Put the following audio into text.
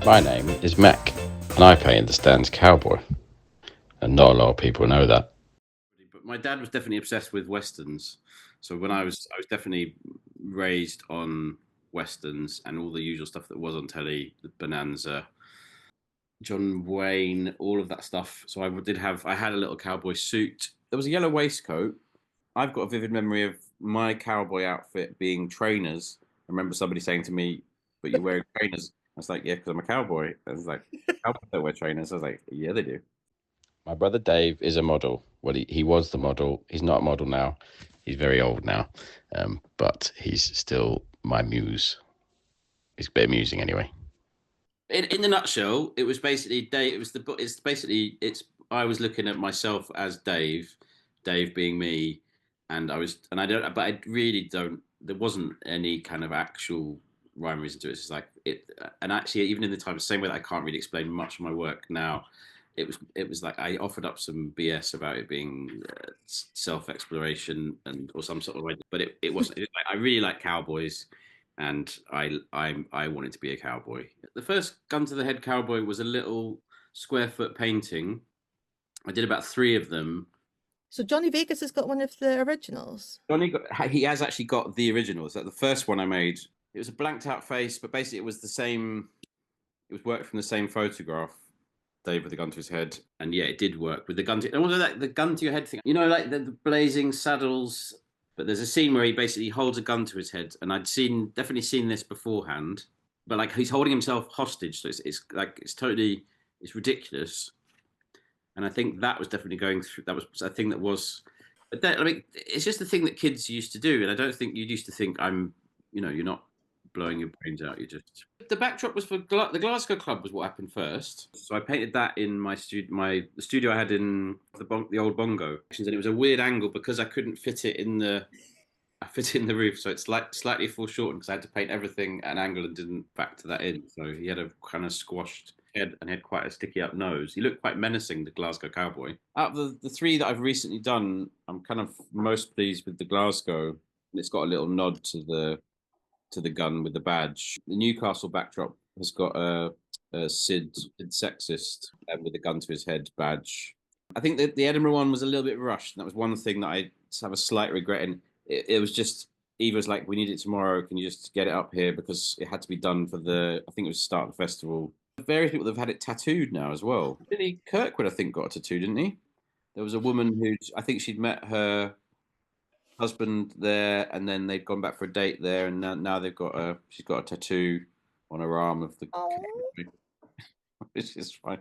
My name is Mac, and I play in the stands cowboy, and not a lot of people know that. But my dad was definitely obsessed with westerns. So when I was definitely raised on westerns and all the usual stuff that was on telly, the Bonanza, John Wayne, all of that stuff. So I had a little cowboy suit. There was a yellow waistcoat. I've got a vivid memory of my cowboy outfit being trainers. I remember somebody saying to me, "But you're wearing trainers." I was like, "Yeah, because I'm a cowboy." I was like, "Cowboys don't wear trainers." I was like, "Yeah, they do." My brother Dave is a model. Well, he was the model. He's not a model now. He's very old now, but he's still my muse. He's a bit amusing anyway. In the nutshell, it was basically Dave. It was the. It's basically it's. I was looking at myself as Dave, Dave being me, and I don't. But I really don't. There wasn't any kind of actual rhyme or reason to it. It's just like it. And actually, even in the time, the same way that I can't really explain much of my work now, it was like I offered up some BS about it being self exploration and or some sort of way, but it wasn't. I really like cowboys, and I wanted to be a cowboy. The first gun to the head cowboy was a little square foot painting. I did about three of them. So Johnny Vegas has got one of the originals. He has actually got the originals. Like the first one I made, it was a blanked out face, but basically it was the same. It was worked from the same photograph. Dave with the gun to his head, and yeah, it did work with the gun to. And also like the gun to your head thing. You know, like the blazing saddles. But there's a scene where he basically holds a gun to his head, and definitely seen this beforehand. But like he's holding himself hostage, so it's like it's ridiculous. And I think that was definitely going through. That was a thing that was. But I mean, it's just the thing that kids used to do, and I don't think you used to think you're not blowing your brains out. You just the backdrop was for the Glasgow Club was what happened first. So I painted that in the studio I had in the old bongo, and it was a weird angle because I couldn't fit it in the. I fit it in the roof, so it's like slightly foreshortened because I had to paint everything at an angle and didn't factor that in. So he had a kind of squashed head and he had quite a sticky up nose. He looked quite menacing, the Glasgow cowboy. Out of the three that I've recently done, I'm kind of most pleased with the Glasgow. It's got a little nod to the gun with the badge. The Newcastle backdrop has got a Sid sexist with a gun to his head badge. I think that the Edinburgh one was a little bit rushed. And that was one thing that I have a slight regret in. It was just Eva's like, we need it tomorrow. Can you just get it up here because it had to be done for I think it was the start of the festival. Various people have had it tattooed now as well. Billy Kirkwood, I think, got a tattoo, didn't he? There was a woman who I think she'd met her husband there, and then they'd gone back for a date there, and now she's got a tattoo on her arm of the, Oh. which is fine.